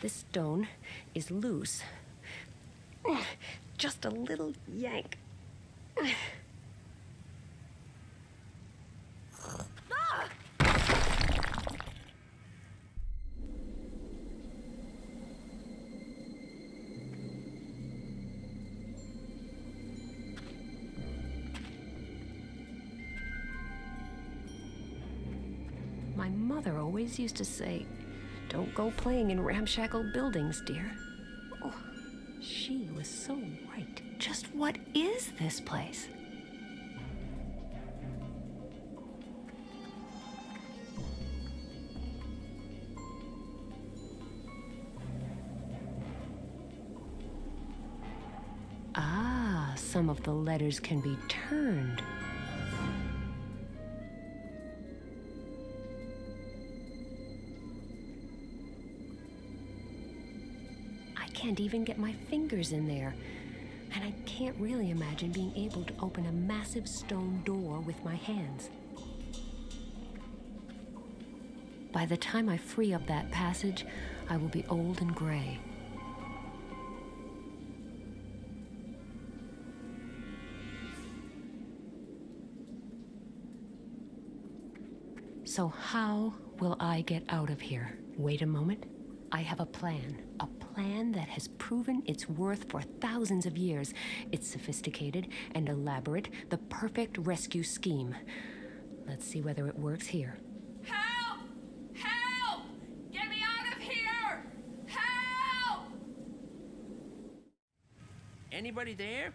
This stone is loose. Just a little yank. My mother always used to say, "Don't go playing in ramshackle buildings, dear." Oh, she was so right. Just what is this place? Ah, some of the letters can be turned. I can't even get my fingers in there. And I can't really imagine being able to open a massive stone door with my hands. By the time I free up that passage, I will be old and gray. So how will I get out of here? Wait a moment. I have a plan that has proven its worth for thousands of years. It's sophisticated and elaborate, the perfect rescue scheme. Let's see whether it works here. Help! Help! Get me out of here! Help! Anybody there?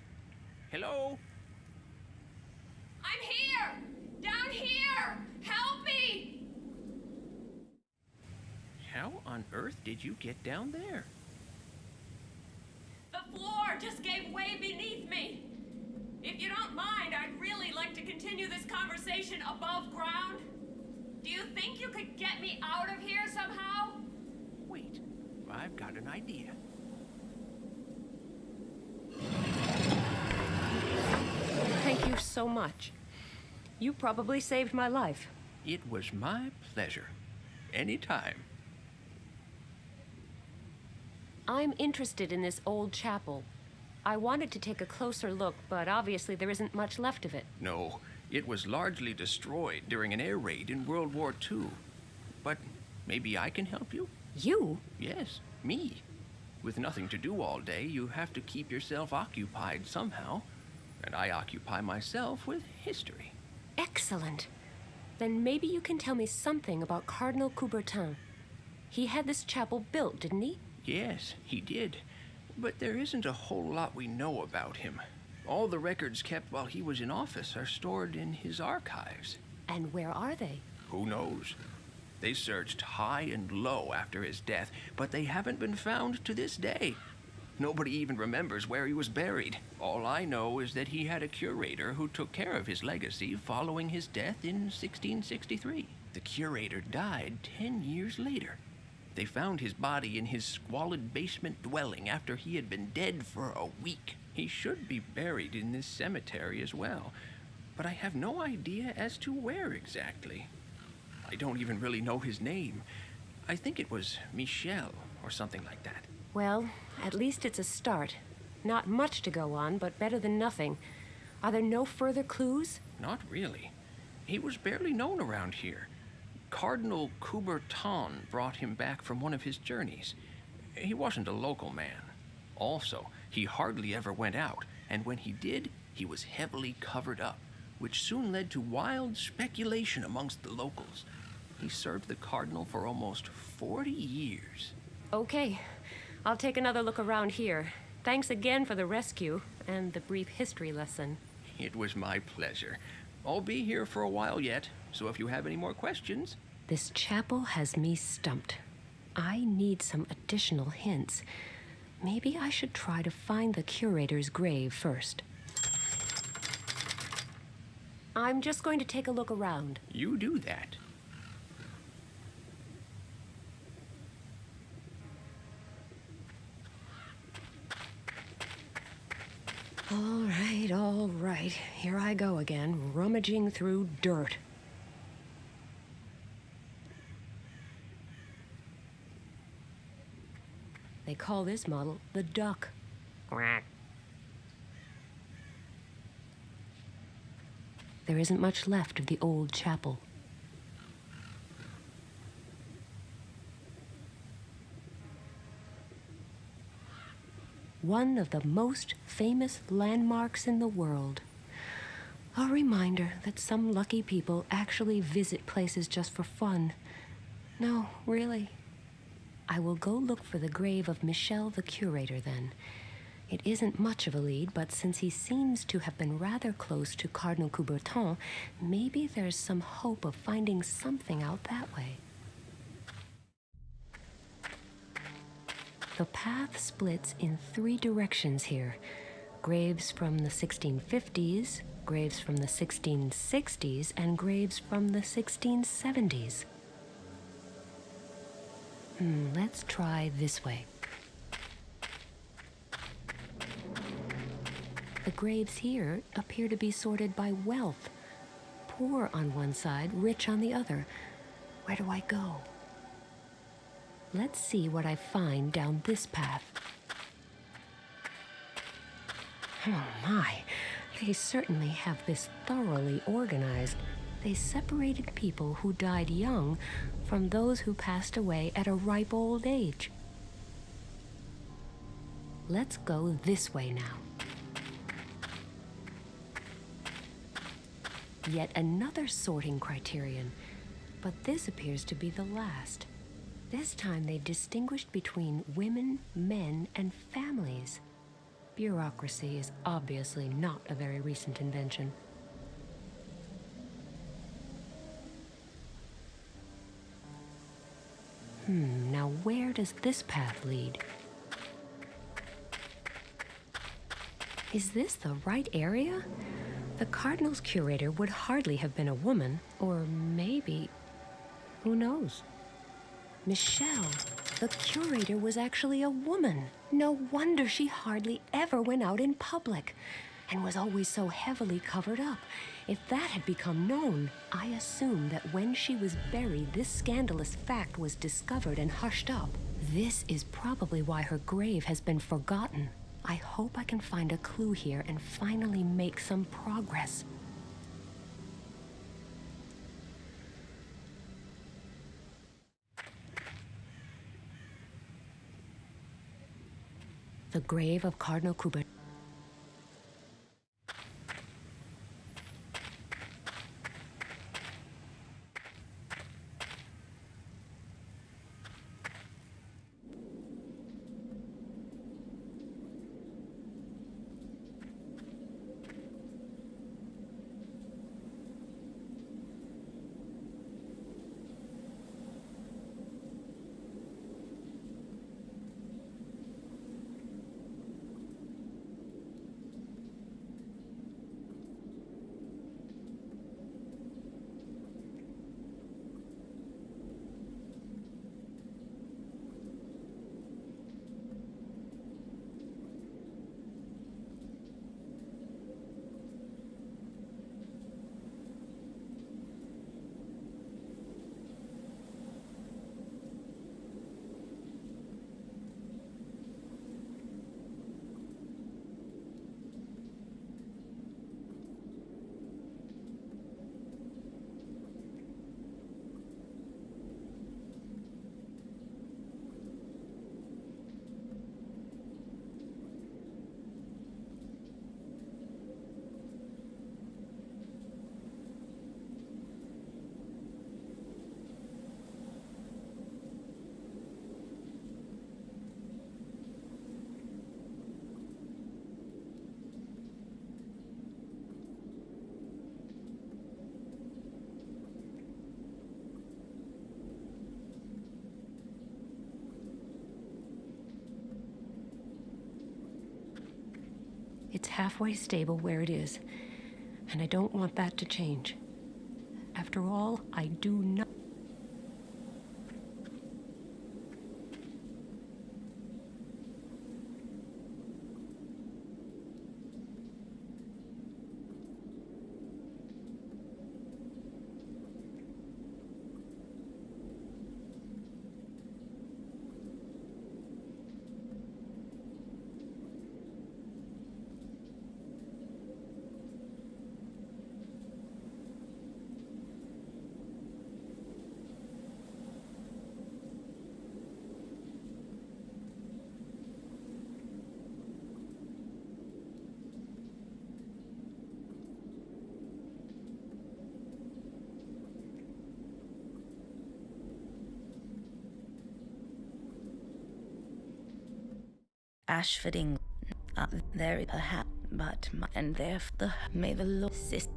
Hello? I'm here! Down here! Help me! How on earth did you get down there? The floor just gave way beneath me. If you don't mind, I'd really like to continue this conversation above ground. Do you think you could get me out of here somehow? Wait, I've got an idea. Thank you so much. You probably saved my life. It was my pleasure. Anytime. I'm interested in this old chapel. I wanted to take a closer look, but obviously there isn't much left of it. No, it was largely destroyed during an air raid in World War II. But maybe I can help you? You? Yes, me. With nothing to do all day, you have to keep yourself occupied somehow. And I occupy myself with history. Excellent. Then maybe you can tell me something about Cardinal Coubertin. He had this chapel built, didn't he? Yes, he did. But there isn't a whole lot we know about him. All the records kept while he was in office are stored in his archives. And where are they? Who knows? They searched high and low after his death, but they haven't been found to this day. Nobody even remembers where he was buried. All I know is that he had a curator who took care of his legacy following his death in 1663. The curator died 10 years later. They found his body in his squalid basement dwelling after he had been dead for a week. He should be buried in this cemetery as well, but I have no idea as to where exactly. I don't even really know his name. I think it was Michel or something like that. Well, at least it's a start. Not much to go on, but better than nothing. Are there no further clues? Not really. He was barely known around here. Cardinal Coubertin brought him back from one of his journeys. He wasn't a local man. Also, he hardly ever went out, and when he did, he was heavily covered up, which soon led to wild speculation amongst the locals. He served the cardinal for almost 40 years. Okay, I'll take another look around here. Thanks again for the rescue and the brief history lesson. It was my pleasure. I'll be here for a while yet, so if you have any more questions... This chapel has me stumped. I need some additional hints. Maybe I should try to find the curator's grave first. I'm just going to take a look around. You do that. All right. Here I go again, rummaging through dirt. They call this model the Duck. Quack. There isn't much left of the old chapel. One of the most famous landmarks in the world. A reminder that some lucky people actually visit places just for fun. No, really. I will go look for the grave of Michel the curator then. It isn't much of a lead, but since he seems to have been rather close to Cardinal Coubertin, maybe there's some hope of finding something out that way. The path splits in 3 directions here. Graves from the 1650s, graves from the 1660s, and graves from the 1670s. Let's try this way. The graves here appear to be sorted by wealth. Poor on one side, rich on the other. Where do I go? Let's see what I find down this path. Oh my, they certainly have this thoroughly organized. They separated people who died young from those who passed away at a ripe old age. Let's go this way now. Yet another sorting criterion, but this appears to be the last. This time they've distinguished between women, men, and families. Bureaucracy is obviously not a very recent invention. Now where does this path lead? Is this the right area? The Cardinal's curator would hardly have been a woman, or maybe, who knows? Michelle, the curator, was actually a woman. No wonder she hardly ever went out in public and was always so heavily covered up. If that had become known, I assume that when she was buried, this scandalous fact was discovered and hushed up. This is probably why her grave has been forgotten. I hope I can find a clue here and finally make some progress. The grave of Cardinal Coubertin. It's halfway stable where it is, and I don't want that to change. After all, I do not. Ashfording, there perhaps, but and therefore may the Lord assist.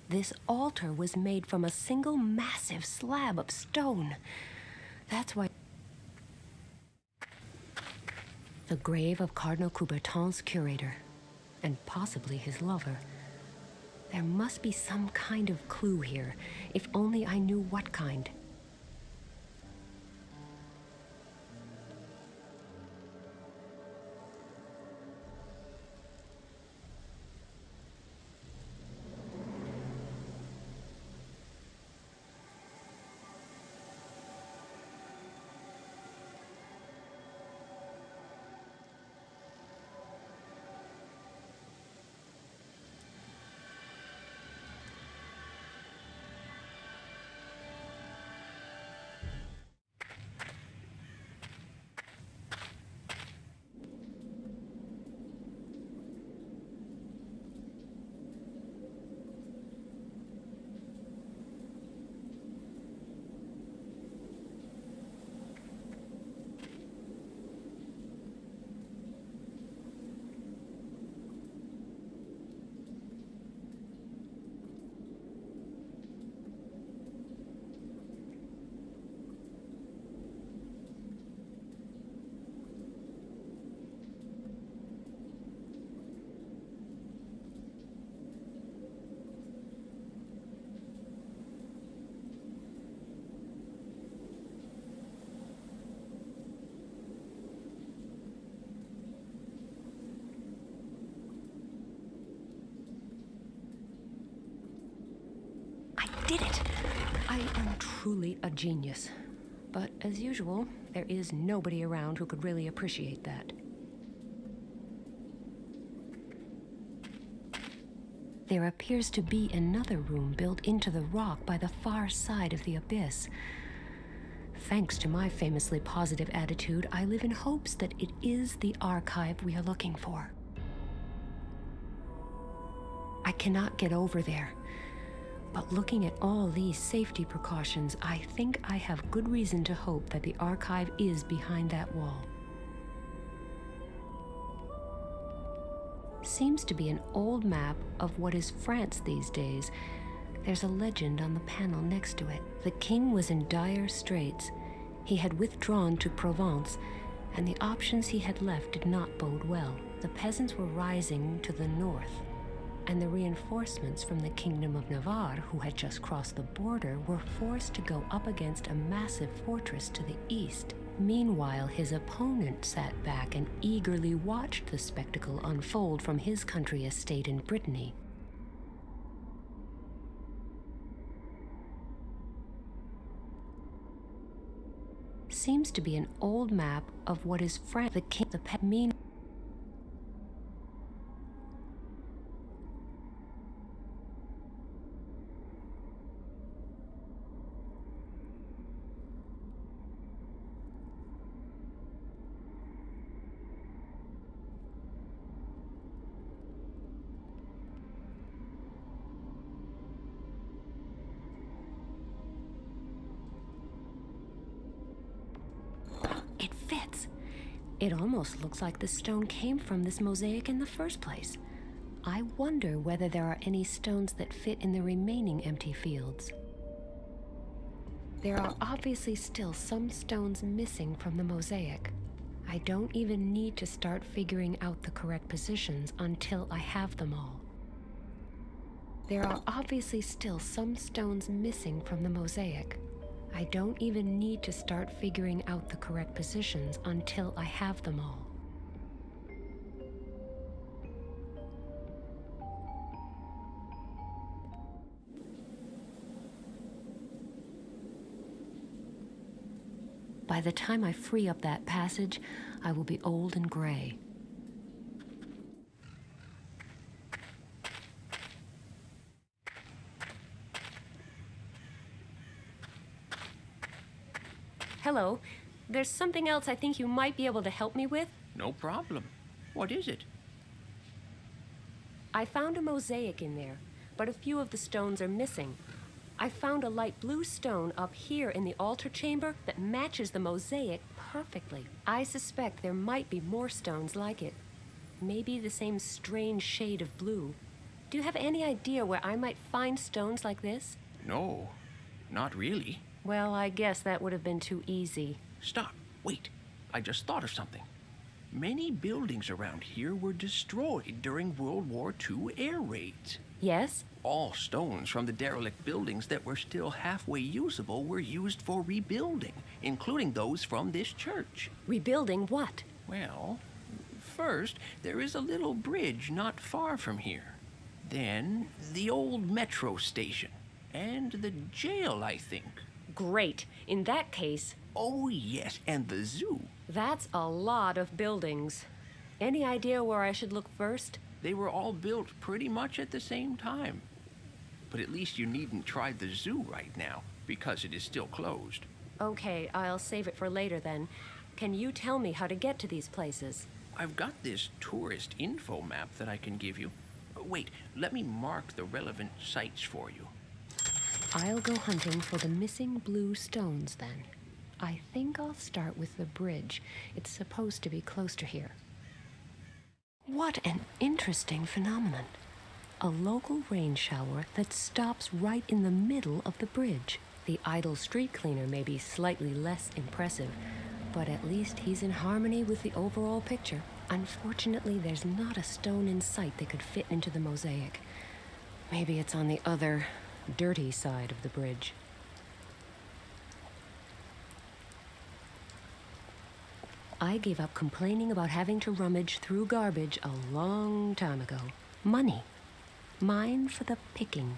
This altar was made from a single massive slab of stone. That's why... The grave of Cardinal Coubertin's curator, and possibly his lover. There must be some kind of clue here, if only I knew what kind. Did it! I am truly a genius. But as usual, there is nobody around who could really appreciate that. There appears to be another room built into the rock by the far side of the abyss. Thanks to my famously positive attitude, I live in hopes that it is the archive we are looking for. I cannot get over there. But looking at all these safety precautions, I think I have good reason to hope that the archive is behind that wall. Seems to be an old map of what is France these days. There's a legend on the panel next to it. The king was in dire straits. He had withdrawn to Provence, and the options he had left did not bode well. The peasants were rising to the north, and the reinforcements from the Kingdom of Navarre, who had just crossed the border, were forced to go up against a massive fortress to the east. Meanwhile, his opponent sat back and eagerly watched the spectacle unfold from his country estate in Brittany. Seems to be an old map of what is France. The king, the pet mean. It fits. It almost looks like the stone came from this mosaic in the first place. I wonder whether there are any stones that fit in the remaining empty fields. There are obviously still some stones missing from the mosaic. I don't even need to start figuring out the correct positions until I have them all. There are obviously still some stones missing from the mosaic. I don't even need to start figuring out the correct positions until I have them all. By the time I free up that passage, I will be old and gray. Hello. There's something else I think you might be able to help me with. No problem. What is it? I found a mosaic in there, but a few of the stones are missing. I found a light blue stone up here in the altar chamber that matches the mosaic perfectly. I suspect there might be more stones like it. Maybe the same strange shade of blue. Do you have any idea where I might find stones like this? No, not really. Well, I guess that would have been too easy. Stop. Wait. I just thought of something. Many buildings around here were destroyed during World War II air raids. Yes? All stones from the derelict buildings that were still halfway usable were used for rebuilding, including those from this church. Rebuilding what? Well, first, there is a little bridge not far from here. Then, the old metro station. And the jail, I think. Great. In that case... Oh, yes, and the zoo. That's a lot of buildings. Any idea where I should look first? They were all built pretty much at the same time. But at least you needn't try the zoo right now, because it is still closed. Okay, I'll save it for later then. Can you tell me how to get to these places? I've got this tourist info map that I can give you. Wait, let me mark the relevant sites for you. I'll go hunting for the missing blue stones then. I think I'll start with the bridge. It's supposed to be close to here. What an interesting phenomenon. A local rain shower that stops right in the middle of the bridge. The idle street cleaner may be slightly less impressive, but at least he's in harmony with the overall picture. Unfortunately, there's not a stone in sight that could fit into the mosaic. Maybe it's on the other, dirty side of the bridge. I gave up complaining about having to rummage through garbage a long time ago. Money. Mine for the picking.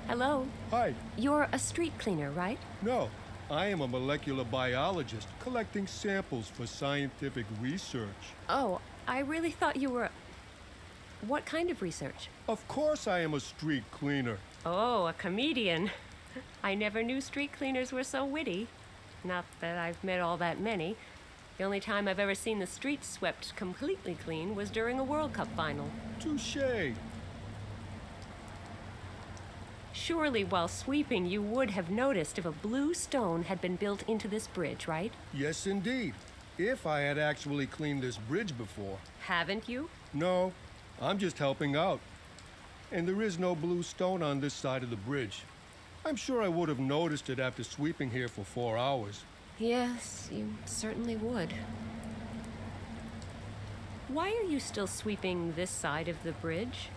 Hello? Hi. You're a street cleaner, right? No, I am a molecular biologist collecting samples for scientific research. Oh, I really thought you were... What kind of research? Of course I am a street cleaner. Oh, a comedian. I never knew street cleaners were so witty. Not that I've met all that many. The only time I've ever seen the streets swept completely clean was during a World Cup final. Touché. Surely while sweeping you would have noticed if a blue stone had been built into this bridge, right? Yes, indeed. If I had actually cleaned this bridge before. Haven't you? No, I'm just helping out. And there is no blue stone on this side of the bridge. I'm sure I would have noticed it after sweeping here for 4 hours. Yes, you certainly would. Why are you still sweeping this side of the bridge?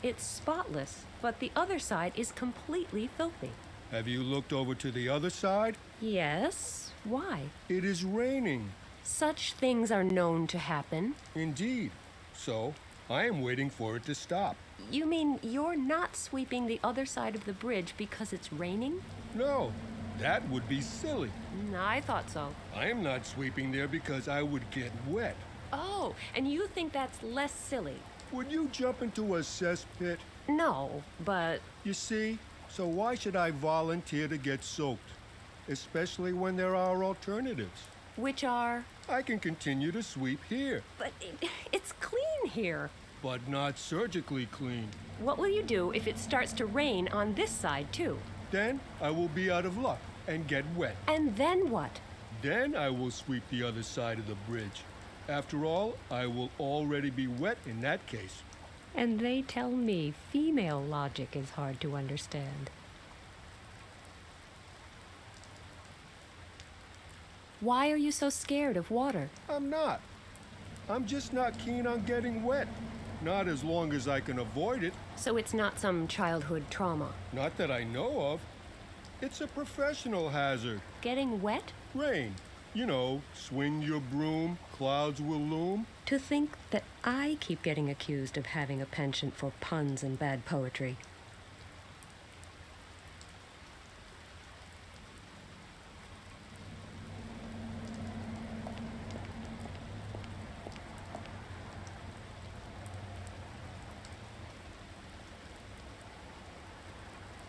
It's spotless, but the other side is completely filthy. Have you looked over to the other side? Yes. Why? It is raining. Such things are known to happen. Indeed. So, I am waiting for it to stop. You mean you're not sweeping the other side of the bridge because it's raining? No, that would be silly. I thought so. I am not sweeping there because I would get wet. Oh, and you think that's less silly? Would you jump into a cesspit? No, but... You see, so why should I volunteer to get soaked? Especially when there are alternatives. Which are? I can continue to sweep here, But it's clean here. but not surgically clean. What will you do if it starts to rain on this side, too? Then I will be out of luck and get wet. And then what? Then I will sweep the other side of the bridge. After all, I will already be wet in that case. And they tell me female logic is hard to understand. Why are you so scared of water? I'm not. I'm just not keen on getting wet. Not as long as I can avoid it. So it's not some childhood trauma. Not that I know of. It's a professional hazard. Getting wet? Rain. You know, swing your broom, clouds will loom. To think that I keep getting accused of having a penchant for puns and bad poetry.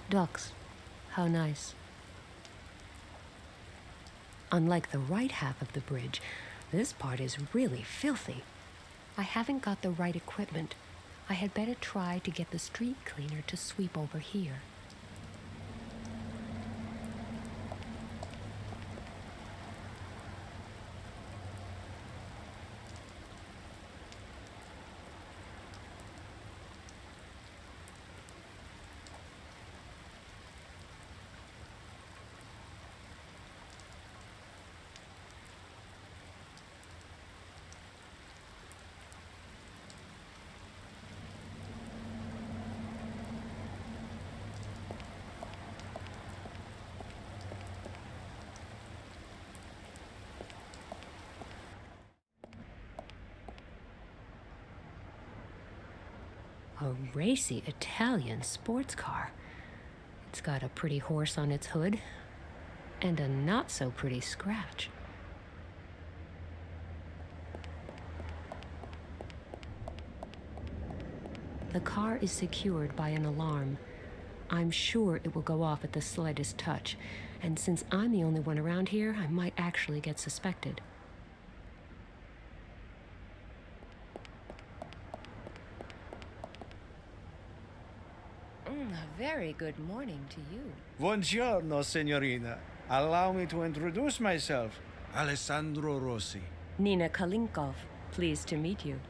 Ducks. How nice. Unlike the right half of the bridge, this part is really filthy. I haven't got the right equipment. I had better try to get the street cleaner to sweep over here. A racy Italian sports car. It's got a pretty horse on its hood, and a not-so-pretty scratch. The car is secured by an alarm. I'm sure it will go off at the slightest touch, and since I'm the only one around here, I might actually get suspected. A very good morning to you. Buongiorno, signorina. Allow me to introduce myself. Alessandro Rossi. Nina Kalinkov, pleased to meet you.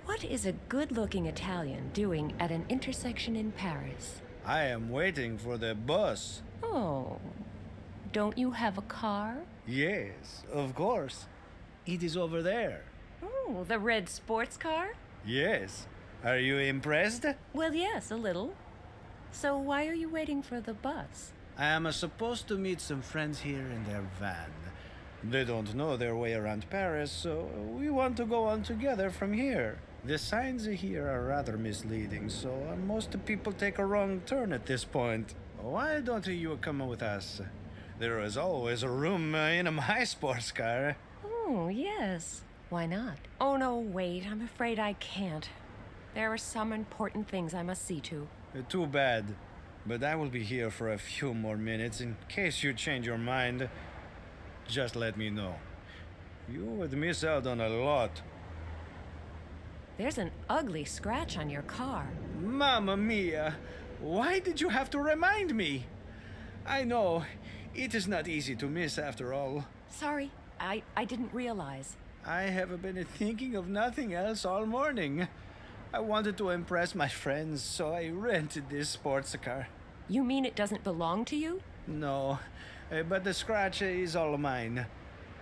What is a good-looking Italian doing at an intersection in Paris? I am waiting for the bus. Oh, don't you have a car? Yes, of course. It is over there. Oh, the red sports car? Yes. Are you impressed? Well, yes, a little. So why are you waiting for the bus? I am supposed to meet some friends here in their van. They don't know their way around Paris, so we want to go on together from here. The signs here are rather misleading, so most people take a wrong turn at this point. Why don't you come with us? There is always a room in my sports car. Oh, yes. Why not? Oh, no, wait. I'm afraid I can't. There are some important things I must see to. Too bad. But I will be here for a few more minutes in case you change your mind. Just let me know. You would miss out on a lot. There's an ugly scratch on your car. Mamma mia! Why did you have to remind me? I know, it is not easy to miss after all. Sorry, I didn't realize. I have been thinking of nothing else all morning. I wanted to impress my friends, so I rented this sports car. You mean it doesn't belong to you? No, but the scratch is all mine.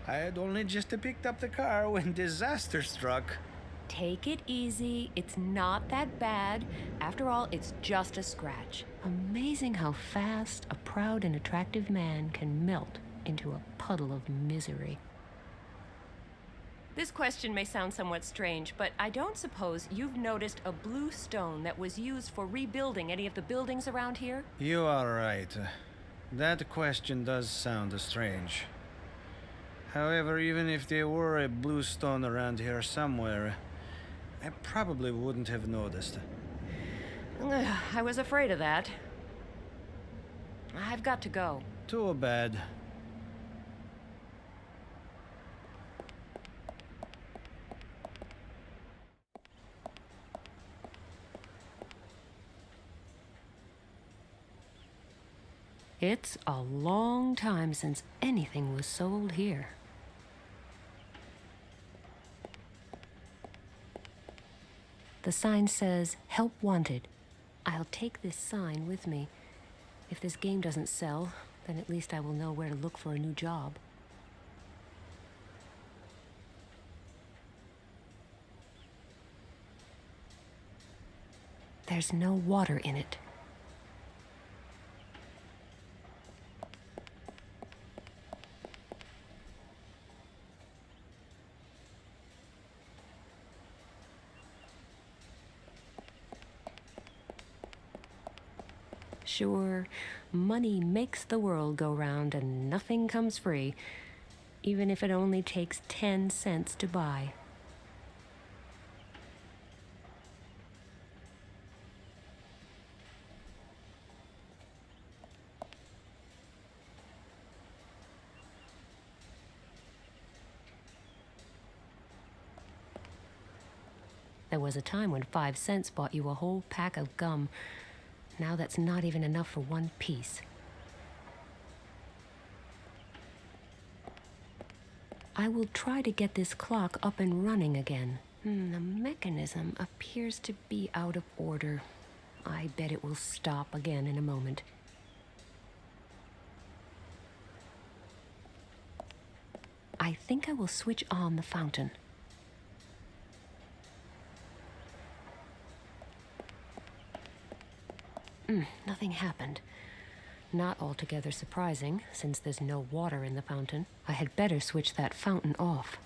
I had only just picked up the car when disaster struck. Take it easy. It's not that bad. After all, it's just a scratch. Amazing how fast a proud and attractive man can melt into a puddle of misery. This question may sound somewhat strange, but I don't suppose you've noticed a blue stone that was used for rebuilding any of the buildings around here? You are right. That question does sound strange. However, even if there were a blue stone around here somewhere, I probably wouldn't have noticed. I was afraid of that. I've got to go. Too bad. It's a long time since anything was sold here. The sign says, "Help wanted." I'll take this sign with me. If this game doesn't sell, then at least I will know where to look for a new job. There's no water in it. Sure, money makes the world go round and nothing comes free, even if it only takes 10 cents to buy. There was a time when 5 cents bought you a whole pack of gum. Now that's not even enough for one piece. I will try to get this clock up and running again. The mechanism appears to be out of order. I bet it will stop again in a moment. I think I will switch on the fountain. Nothing happened. Not altogether surprising, since there's no water in the fountain. I had better switch that fountain off.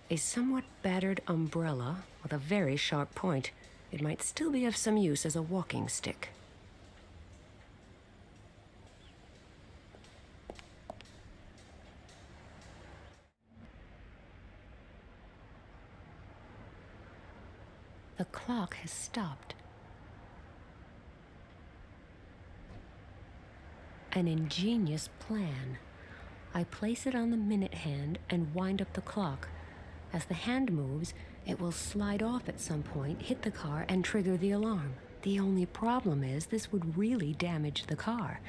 A somewhat battered umbrella with a very sharp point. It might still be of some use as a walking stick. The clock has stopped. An ingenious plan. I place it on the minute hand and wind up the clock. As the hand moves, it will slide off at some point, hit the car, and trigger the alarm. The only problem is this would really damage the car.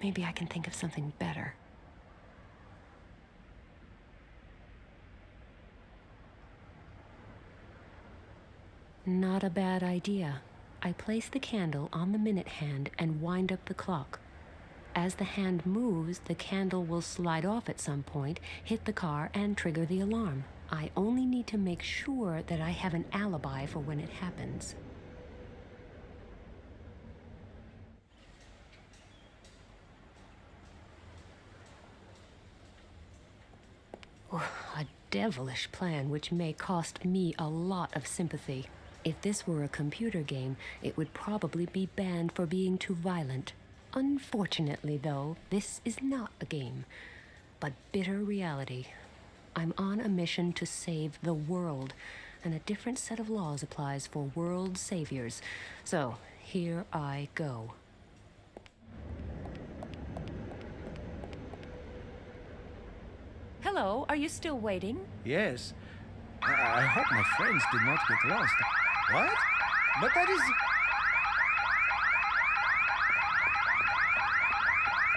Maybe I can think of something better. Not a bad idea. I place the candle on the minute hand and wind up the clock. As the hand moves, the candle will slide off at some point, hit the car, and trigger the alarm. I only need to make sure that I have an alibi for when it happens. A devilish plan which may cost me a lot of sympathy. If this were a computer game, it would probably be banned for being too violent. Unfortunately, though, this is not a game, but bitter reality. I'm on a mission to save the world, and a different set of laws applies for world saviors. So, here I go. Hello, are you still waiting? Yes. I hope my friends did not get lost. What? But that is...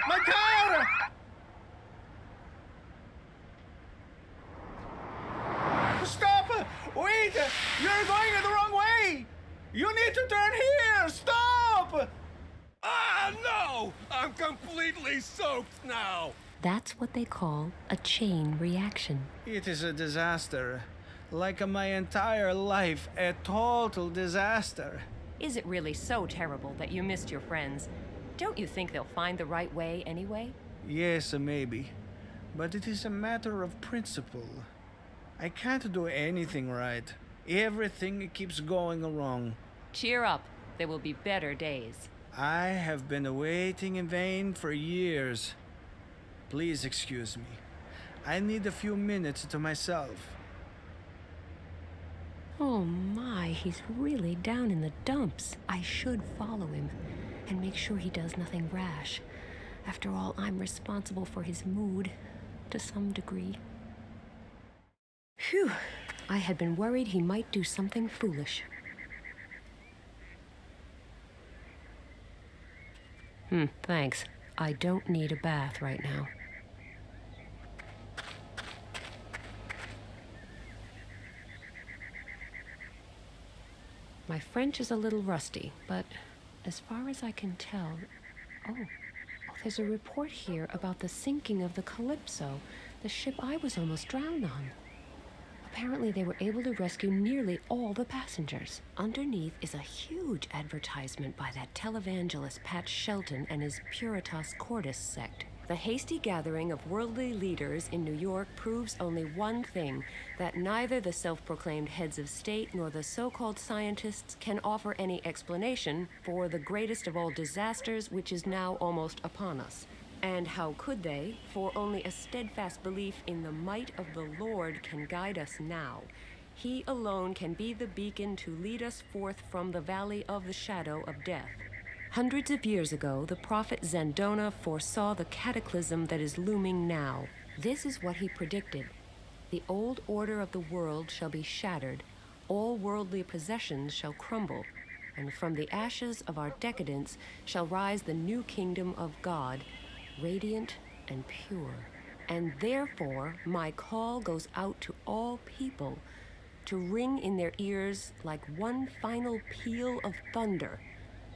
My car! Stop! Wait! You're going the wrong way! You need to turn here! Stop! Ah, no! I'm completely soaked now! That's what they call a chain reaction. It is a disaster. Like my entire life, a total disaster. Is it really so terrible that you missed your friends? Don't you think they'll find the right way anyway? Yes, maybe. But it is a matter of principle. I can't do anything right. Everything keeps going wrong. Cheer up. There will be better days. I have been waiting in vain for years. Please excuse me. I need a few minutes to myself. Oh my, he's really down in the dumps. I should follow him and make sure he does nothing rash. After all, I'm responsible for his mood, to some degree. Phew, I had been worried he might do something foolish. Thanks. I don't need a bath right now. My French is a little rusty, but as far as I can tell... Oh, there's a report here about the sinking of the Calypso, the ship I was almost drowned on. Apparently they were able to rescue nearly all the passengers. Underneath is a huge advertisement by that televangelist Pat Shelton and his Puritas Cordis sect. The hasty gathering of worldly leaders in New York proves only one thing, that neither the self-proclaimed heads of state nor the so-called scientists can offer any explanation for the greatest of all disasters which is now almost upon us. And how could they? For only a steadfast belief in the might of the Lord can guide us now. He alone can be the beacon to lead us forth from the valley of the shadow of death. Hundreds of years ago, the prophet Zandona foresaw the cataclysm that is looming now. This is what he predicted. The old order of the world shall be shattered, all worldly possessions shall crumble, and from the ashes of our decadence shall rise the new kingdom of God, radiant and pure. And therefore, my call goes out to all people, to ring in their ears like one final peal of thunder,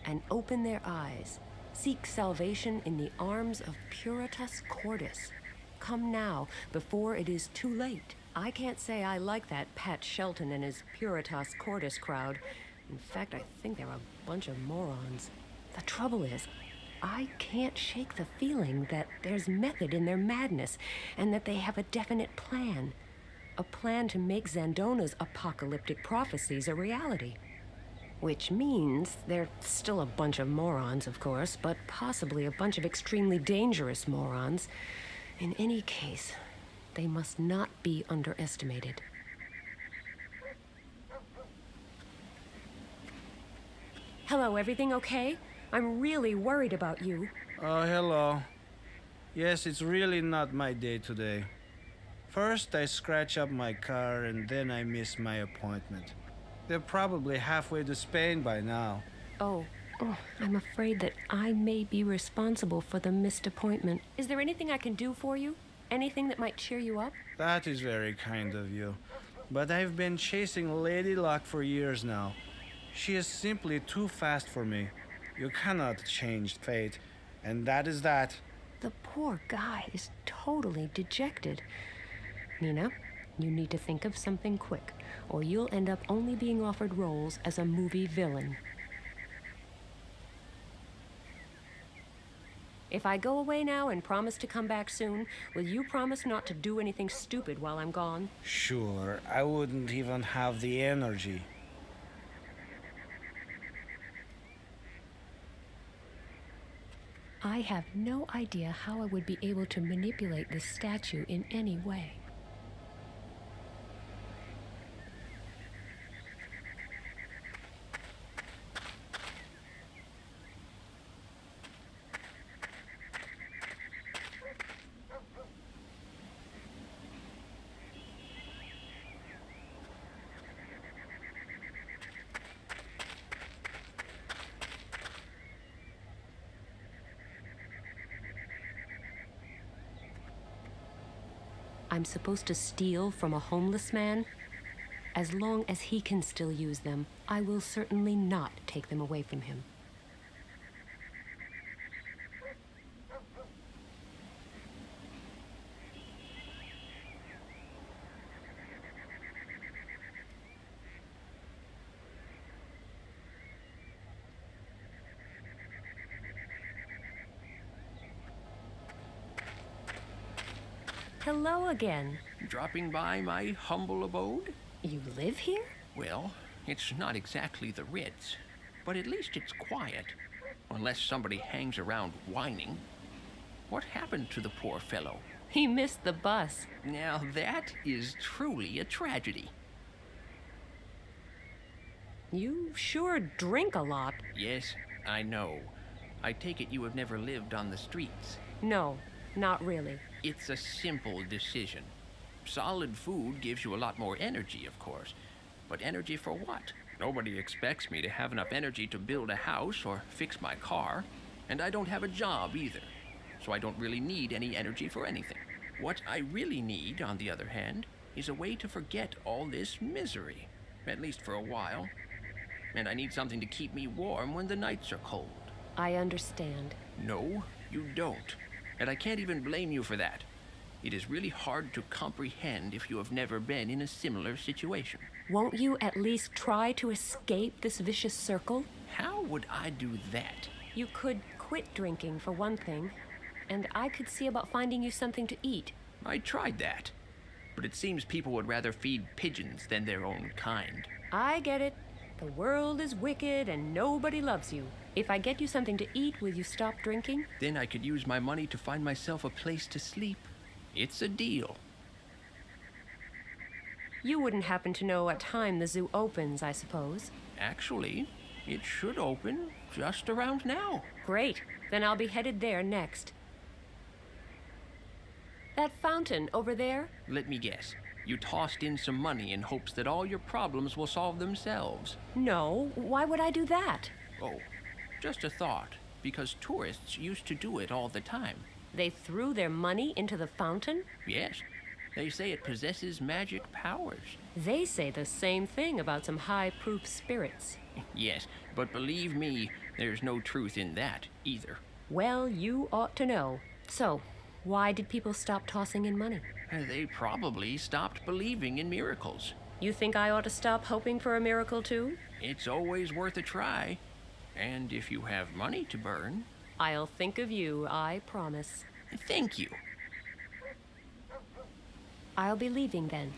and open their eyes. Seek salvation in the arms of Puritas Cordis. Come now, before it is too late. I can't say I like that Pat Shelton and his Puritas Cordis crowd. In fact, I think they're a bunch of morons. The trouble is, I can't shake the feeling that there's method in their madness, and that they have a definite plan. A plan to make Zandona's apocalyptic prophecies a reality. Which means they're still a bunch of morons, of course, but possibly a bunch of extremely dangerous morons. In any case, they must not be underestimated. Hello, everything okay? I'm really worried about you. Oh, hello. Yes, it's really not my day today. First, I scratch up my car, and then I miss my appointment. They're probably halfway to Spain by now. Oh, I'm afraid that I may be responsible for the missed appointment. Is there anything I can do for you? Anything that might cheer you up? That is very kind of you. But I've been chasing Lady Luck for years now. She is simply too fast for me. You cannot change fate, and that is that. The poor guy is totally dejected. Nina, you need to think of something quick, or you'll end up only being offered roles as a movie villain. If I go away now and promise to come back soon, will you promise not to do anything stupid while I'm gone? Sure, I wouldn't even have the energy. I have no idea how I would be able to manipulate this statue in any way. I'm supposed to steal from a homeless man? As long as he can still use them, I will certainly not take them away from him. Hello again. Dropping by my humble abode? You live here? Well, it's not exactly the Ritz, but at least it's quiet. Unless somebody hangs around whining. What happened to the poor fellow? He missed the bus. Now that is truly a tragedy. You sure drink a lot. Yes, I know. I take it you have never lived on the streets. No, not really. It's a simple decision. Solid food gives you a lot more energy, of course. But energy for what? Nobody expects me to have enough energy to build a house or fix my car. And I don't have a job either. So I don't really need any energy for anything. What I really need, on the other hand, is a way to forget all this misery. At least for a while. and I need something to keep me warm when the nights are cold. I understand. No, you don't. And I can't even blame you for that. It is really hard to comprehend if you have never been in a similar situation. Won't you at least try to escape this vicious circle? How would I do that? You could quit drinking, for one thing, and I could see about finding you something to eat. I tried that. But it seems people would rather feed pigeons than their own kind. I get it. The world is wicked and nobody loves you. If I get you something to eat, will you stop drinking? Then I could use my money to find myself a place to sleep. It's a deal. You wouldn't happen to know what time the zoo opens, I suppose. Actually, it should open just around now. Great. Then I'll be headed there next. That fountain over there? Let me guess. You tossed in some money in hopes that all your problems will solve themselves. No. Why would I do that? Oh, just a thought. Because tourists used to do it all the time. They threw their money into the fountain? Yes. They say it possesses magic powers. They say the same thing about some high-proof spirits. Yes, but believe me, there's no truth in that either. Well, you ought to know. So, why did people stop tossing in money? They probably stopped believing in miracles. You think I ought to stop hoping for a miracle too? It's always worth a try. And if you have money to burn... I'll think of you, I promise. Thank you. I'll be leaving then.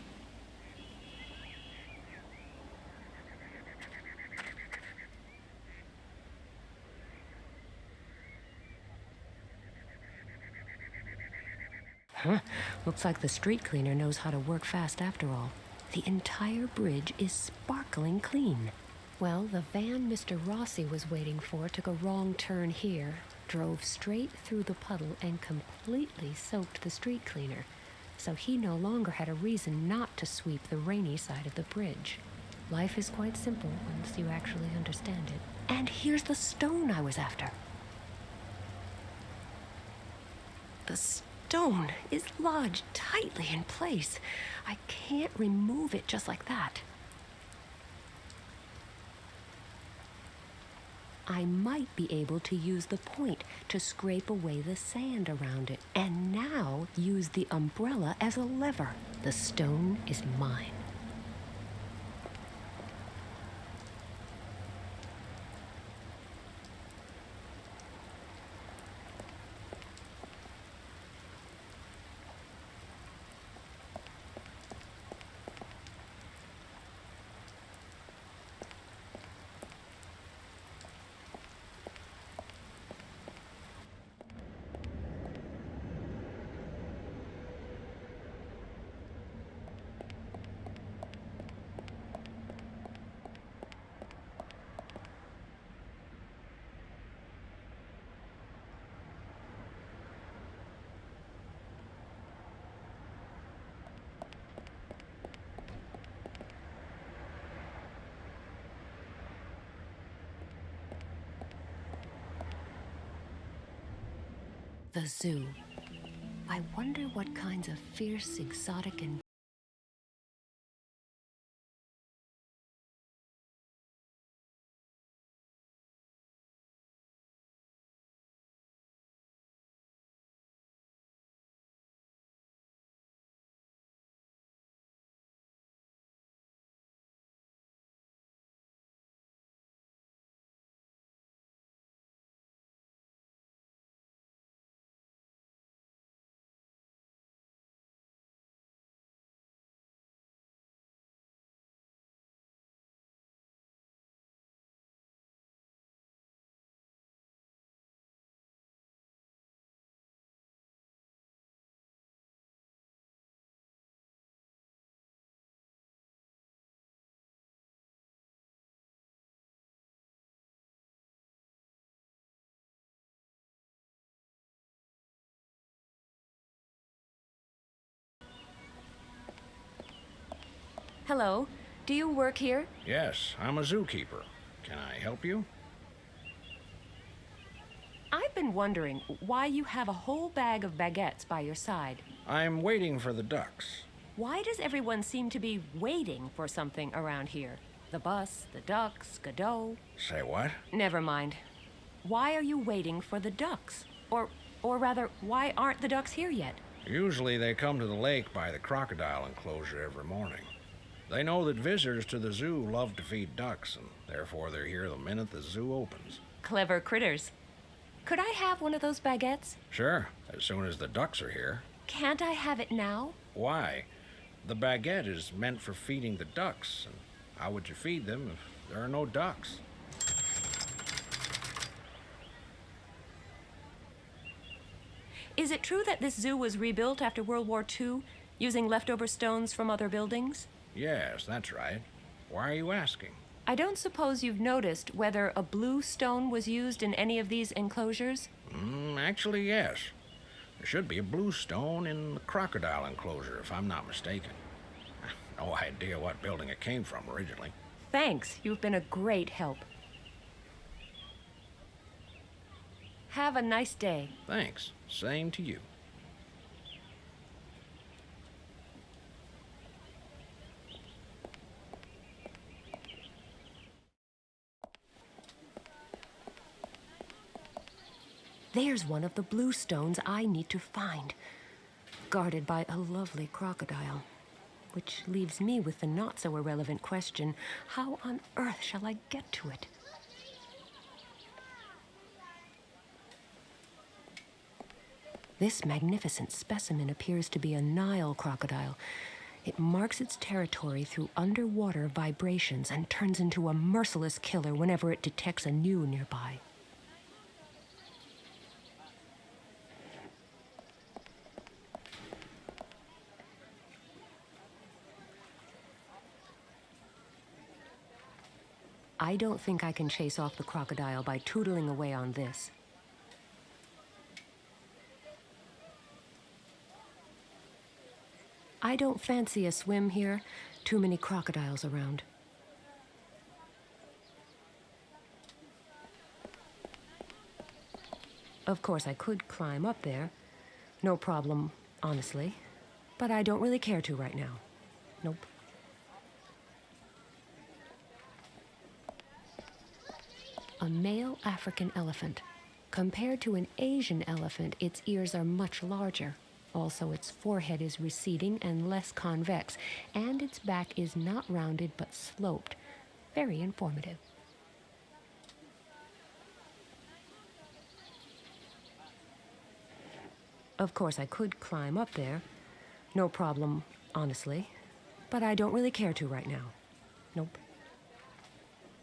Huh? Looks like the street cleaner knows how to work fast after all. The entire bridge is sparkling clean. Well, the van Mr. Rossi was waiting for took a wrong turn here, drove straight through the puddle, and completely soaked the street cleaner. So he no longer had a reason not to sweep the rainy side of the bridge. Life is quite simple once you actually understand it. And here's the stone I was after. The stone is lodged tightly in place. I can't remove it just like that. I might be able to use the point to scrape away the sand around it, and now use the umbrella as a lever. The stone is mine. The zoo. I wonder what kinds of fierce, exotic, and Hello, do you work here? Yes, I'm a zookeeper. Can I help you? I've been wondering why you have a whole bag of baguettes by your side. I'm waiting for the ducks. Why does everyone seem to be waiting for something around here? The bus, the ducks, Godot. Say what? Never mind. Why are you waiting for the ducks? Or rather, why aren't the ducks here yet? Usually they come to the lake by the crocodile enclosure every morning. They know that visitors to the zoo love to feed ducks, and therefore they're here the minute the zoo opens. Clever critters. Could I have one of those baguettes? Sure, as soon as the ducks are here. Can't I have it now? Why? The baguette is meant for feeding the ducks, and how would you feed them if there are no ducks? Is it true that this zoo was rebuilt after World War II, using leftover stones from other buildings? Yes, that's right. Why are you asking? I don't suppose you've noticed whether a blue stone was used in any of these enclosures? Actually, yes. There should be a blue stone in the crocodile enclosure, if I'm not mistaken. No idea what building it came from originally. Thanks, you've been a great help. Have a nice day. Thanks. Same to you. There's one of the blue stones I need to find, guarded by a lovely crocodile. Which leaves me with the not-so-irrelevant question, how on earth shall I get to it? This magnificent specimen appears to be a Nile crocodile. It marks its territory through underwater vibrations and turns into a merciless killer whenever it detects a new nearby. I don't think I can chase off the crocodile by tootling away on this. I don't fancy a swim here. Too many crocodiles around. Of course, I could climb up there. No problem, honestly. But I don't really care to right now. Nope. A male African elephant. Compared to an Asian elephant, its ears are much larger. Also, its forehead is receding and less convex, and its back is not rounded but sloped. Very informative. Of course, I could climb up there. No problem, honestly. But I don't really care to right now. Nope.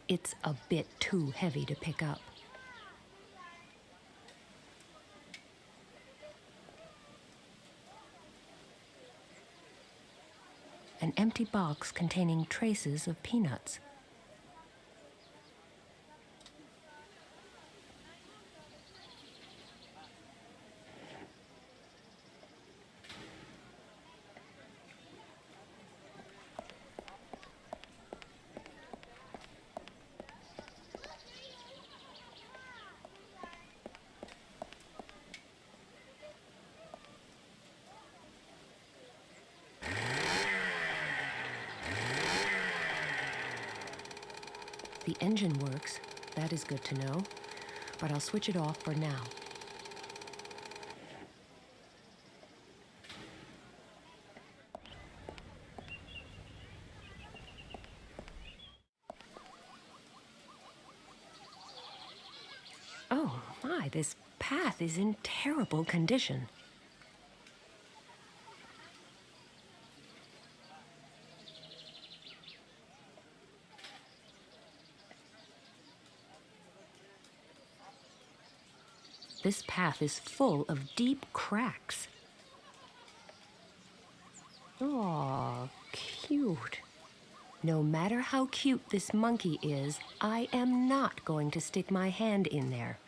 It's a bit too heavy to pick up. An empty box containing traces of peanuts. The engine works. That is good to know. But I'll switch it off for now. Oh my, this path is in terrible condition. This path is full of deep cracks. Aw, cute. No matter how cute this monkey is, I am not going to stick my hand in there.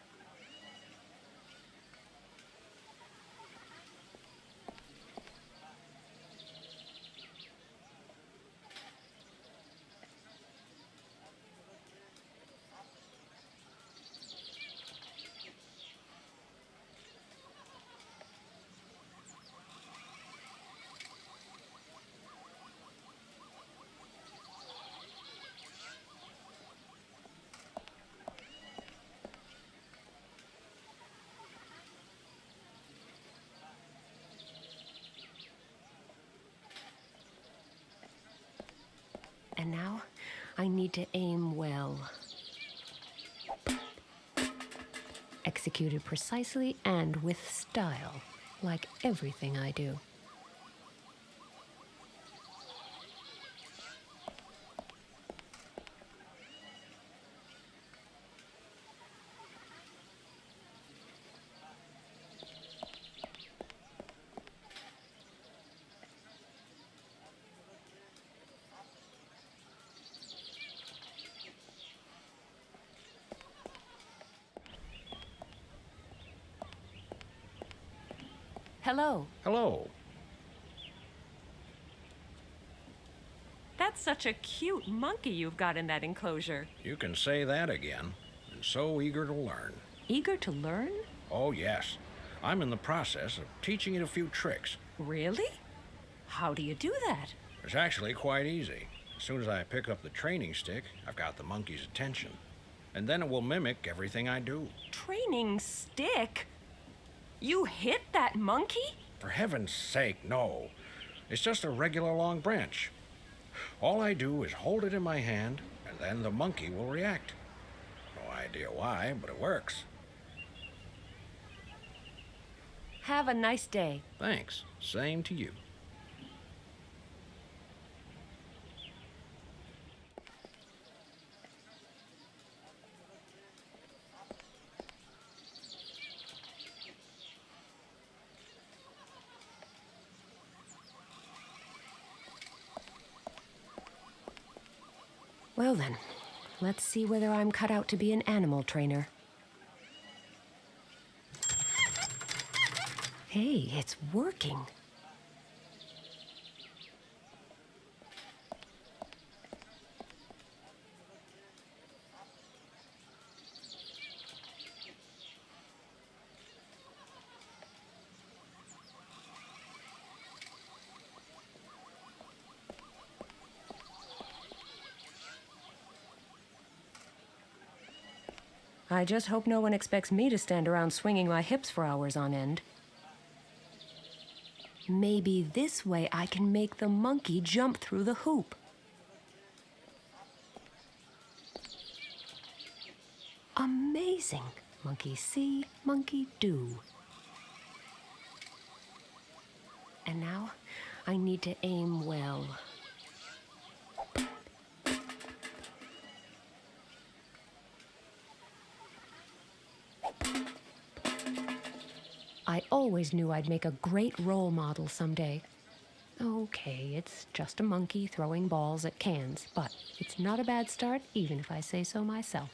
I need to aim well. Executed precisely and with style, like everything I do. Hello. Hello. That's such a cute monkey you've got in that enclosure. You can say that again. And so eager to learn. Eager to learn? Oh, yes. I'm in the process of teaching it a few tricks. Really? How do you do that? It's actually quite easy. As soon as I pick up the training stick, I've got the monkey's attention. And then it will mimic everything I do. Training stick? You hit that monkey? For heaven's sake, no. It's just a regular long branch. All I do is hold it in my hand, and then the monkey will react. No idea why, but it works. Have a nice day. Thanks. Same to you. Well then, let's see whether I'm cut out to be an animal trainer. Hey, it's working. I just hope no one expects me to stand around swinging my hips for hours on end. Maybe this way I can make the monkey jump through the hoop. Amazing. Monkey see, monkey do. And now I need to aim well. I always knew I'd make a great role model someday. Okay, it's just a monkey throwing balls at cans, but it's not a bad start, even if I say so myself.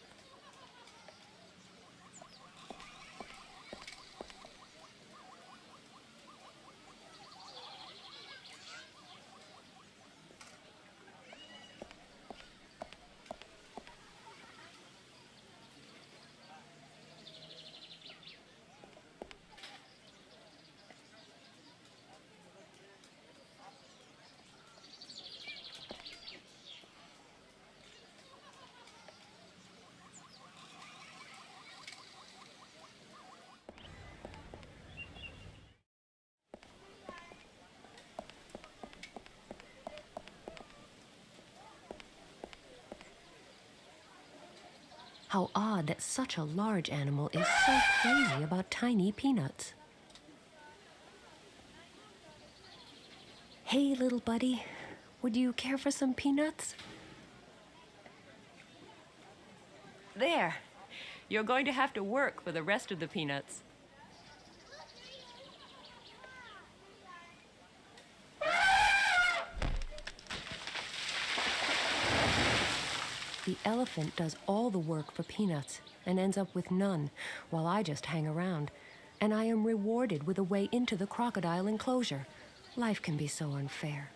How odd that such a large animal is so crazy about tiny peanuts. Hey, little buddy, would you care for some peanuts? There. You're going to have to work for the rest of the peanuts. The elephant does all the work for peanuts and ends up with none, while I just hang around. And I am rewarded with a way into the crocodile enclosure. Life can be so unfair.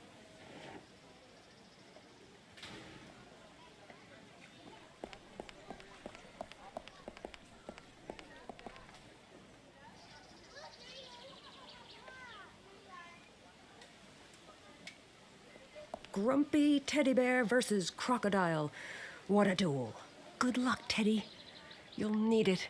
Grumpy teddy bear versus crocodile. What a duel. Good luck, Teddy. You'll need it.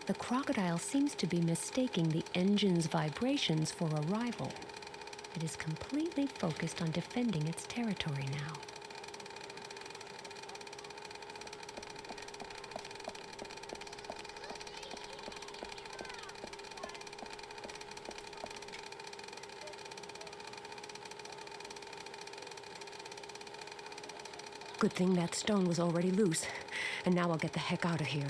The crocodile seems to be mistaking the engine's vibrations for a rival. It is completely focused on defending its territory now. Good thing that stone was already loose, and now I'll get the heck out of here.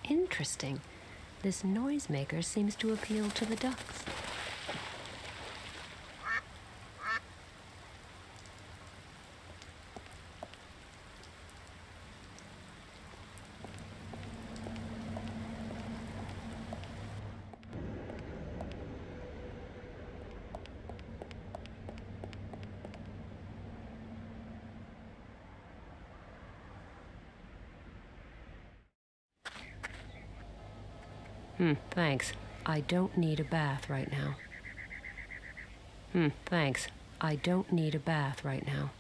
Interesting. This noisemaker seems to appeal to the ducks. Thanks. I don't need a bath right now. Thanks. I don't need a bath right now.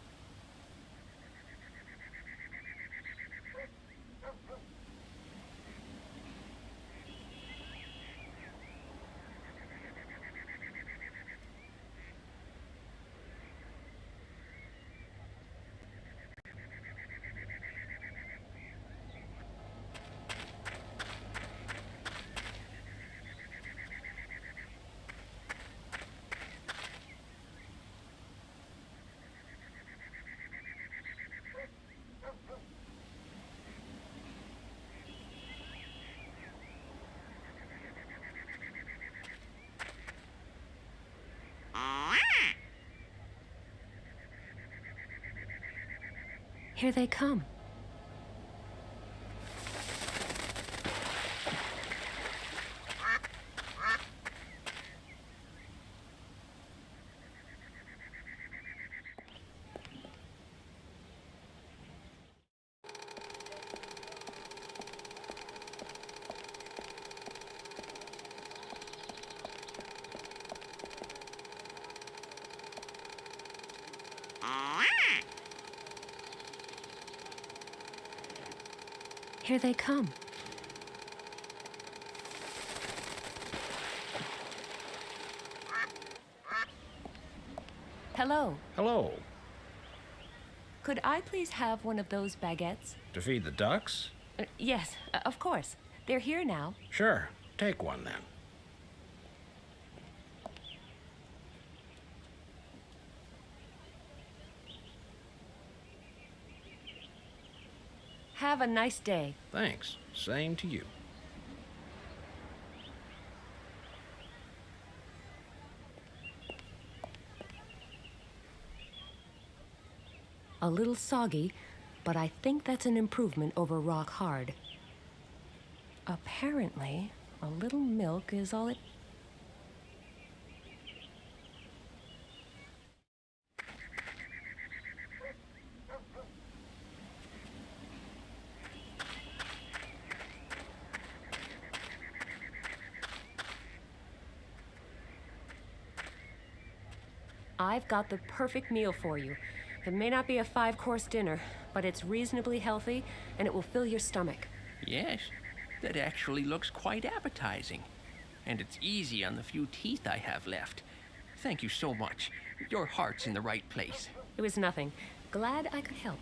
Here they come. Here they come. Hello. Hello. Could I please have one of those baguettes? To feed the ducks? Yes, of course. They're here now. Sure. Take one then. Have a nice day. Thanks. Same to you. A little soggy, but I think that's an improvement over rock hard. Apparently, a little milk is all it... I've got the perfect meal for you. It may not be a 5-course dinner, but it's reasonably healthy, and it will fill your stomach. Yes, that actually looks quite appetizing. And it's easy on the few teeth I have left. Thank you so much. Your heart's in the right place. It was nothing. Glad I could help.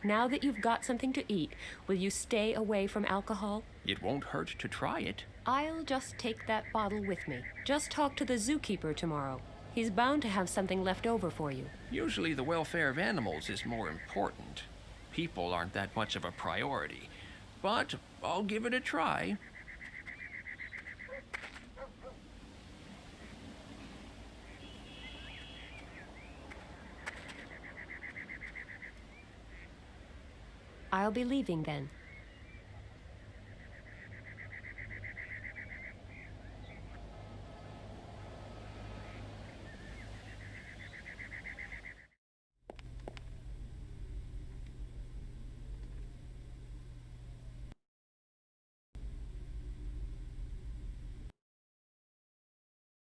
Now that you've got something to eat, will you stay away from alcohol? It won't hurt to try it. I'll just take that bottle with me. Just talk to the zookeeper tomorrow. He's bound to have something left over for you. Usually the welfare of animals is more important. People aren't that much of a priority. but I'll give it a try. I'll be leaving then.